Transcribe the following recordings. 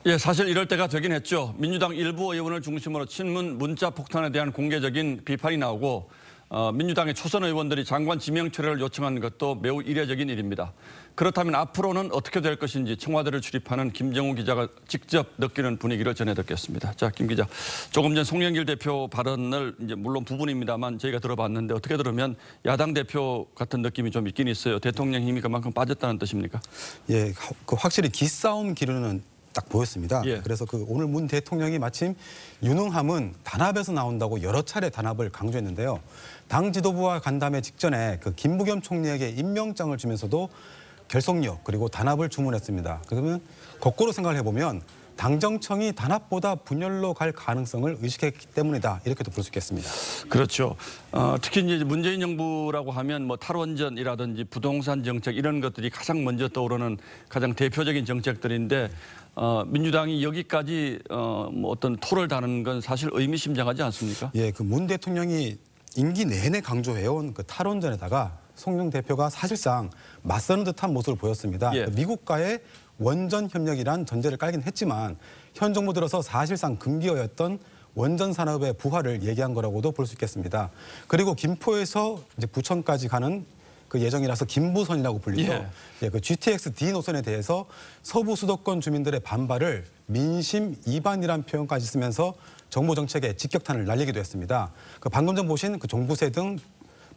예, 사실 이럴 때가 되긴 했죠. 민주당 일부 의원을 중심으로 친문 문자 폭탄에 대한 공개적인 비판이 나오고 민주당의 초선 의원들이 장관 지명 철회를 요청한 것도 매우 이례적인 일입니다. 그렇다면 앞으로는 어떻게 될 것인지 청와대를 출입하는 김정우 기자가 직접 느끼는 분위기를 전해 듣겠습니다. 자, 김 기자, 조금 전 송영길 대표 발언을 이제 물론 부분입니다만 저희가 들어봤는데 어떻게 들으면 야당 대표 같은 느낌이 좀 있긴 있어요. 대통령 힘이 그만큼 빠졌다는 뜻입니까? 예, 확실히 기싸움 기류는 딱 보였습니다. 예. 그래서 오늘 문 대통령이 마침 유능함은 단합에서 나온다고 여러 차례 단합을 강조했는데요. 당 지도부와 간담회 직전에 김부겸 총리에게 임명장을 주면서도 결속력 그리고 단합을 주문했습니다. 그러면 거꾸로 생각을 해보면 당정청이 단합보다 분열로 갈 가능성을 의식했기 때문이다. 이렇게도 볼 수 있겠습니다. 그렇죠. 특히 이제 문재인 정부라고 하면 뭐 탈원전이라든지 부동산 정책 이런 것들이 가장 먼저 떠오르는 가장 대표적인 정책들인데 민주당이 여기까지 뭐 어떤 토를 다는 건 사실 의미심장하지 않습니까? 예, 문 대통령이 임기 내내 강조해온 탈원전에다가 송영 대표가 사실상 맞서는 듯한 모습을 보였습니다. 예. 미국과의 원전 협력이란 전제를 깔긴 했지만 현 정부 들어서 사실상 금기어였던 원전 산업의 부활을 얘기한 거라고도 볼 수 있겠습니다. 그리고 김포에서 이제 부천까지 가는 예정이라서 김부선이라고 불리죠. 예. GTX-D 노선에 대해서 서부 수도권 주민들의 반발을 민심 이반이라는 표현까지 쓰면서 정부 정책에 직격탄을 날리기도 했습니다. 방금 전 보신 종부세 등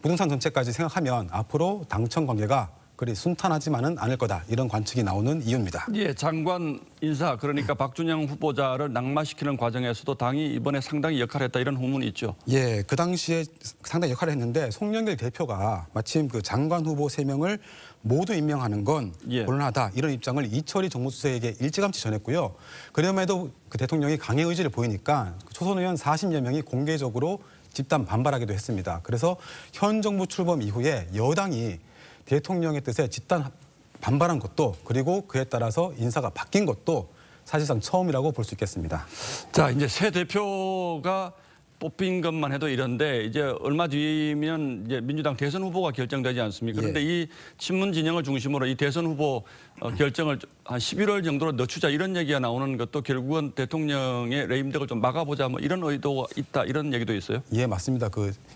부동산 정책까지 생각하면 앞으로 당청 관계가 그리 순탄하지만은 않을 거다. 이런 관측이 나오는 이유입니다. 예, 장관 인사 그러니까 박준영 후보자를 낙마시키는 과정에서도 당이 이번에 상당히 역할을 했다 이런 후문이 있죠. 예, 그 당시에 상당히 역할을 했는데 송영길 대표가 마침 장관 후보 3명을 모두 임명하는 건 곤란하다. 이런 입장을 이철희 정무수석에게 일찌감치 전했고요. 그럼에도 대통령이 강의 의지를 보이니까 초선 의원 40여 명이 공개적으로 집단 반발하기도 했습니다. 그래서 현 정부 출범 이후에 여당이 대통령의 뜻에 집단 반발한 것도 그리고 그에 따라서 인사가 바뀐 것도 사실상 처음이라고 볼 수 있겠습니다. 자, 이제 새 대표가 뽑힌 것만 해도 이런데 이제 얼마 뒤면 이제 민주당 대선 후보가 결정되지 않습니까? 그런데 이 친문 진영을 중심으로 이 대선 후보 결정을 한 11월 정도로 늦추자 이런 얘기가 나오는 것도 결국은 대통령의 레임덕을 좀 막아보자 뭐 이런 의도가 있다 이런 얘기도 있어요. 예, 맞습니다.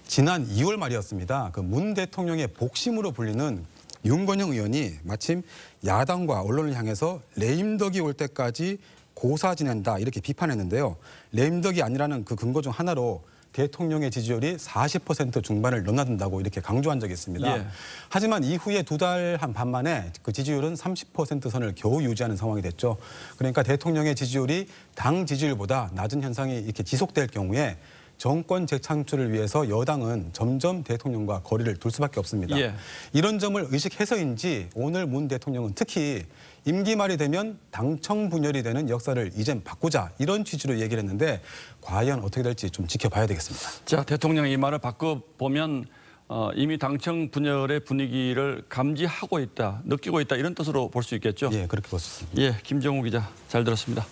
지난 2월 말이었습니다. 문 대통령의 복심으로 불리는 윤건영 의원이 마침 야당과 언론을 향해서 레임덕이 올 때까지 고사 지낸다 이렇게 비판했는데요. 레임덕이 아니라는 근거 중 하나로 대통령의 지지율이 40% 중반을 넘나든다고 이렇게 강조한 적이 있습니다. 예. 하지만 이후에 2달 한 반 만에 지지율은 30% 선을 겨우 유지하는 상황이 됐죠. 그러니까 대통령의 지지율이 당 지지율보다 낮은 현상이 이렇게 지속될 경우에 정권 재창출을 위해서 여당은 점점 대통령과 거리를 둘 수밖에 없습니다. 예. 이런 점을 의식해서인지 오늘 문 대통령은 특히 임기 말이 되면 당청 분열이 되는 역사를 이젠 바꾸자 이런 취지로 얘기를 했는데 과연 어떻게 될지 좀 지켜봐야 되겠습니다. 자, 대통령이 이 말을 바꿔보면 이미 당청 분열의 분위기를 감지하고 있다, 느끼고 있다 이런 뜻으로 볼 수 있겠죠? 예, 그렇게 볼 수 있습니다. 예, 김정우 기자 잘 들었습니다.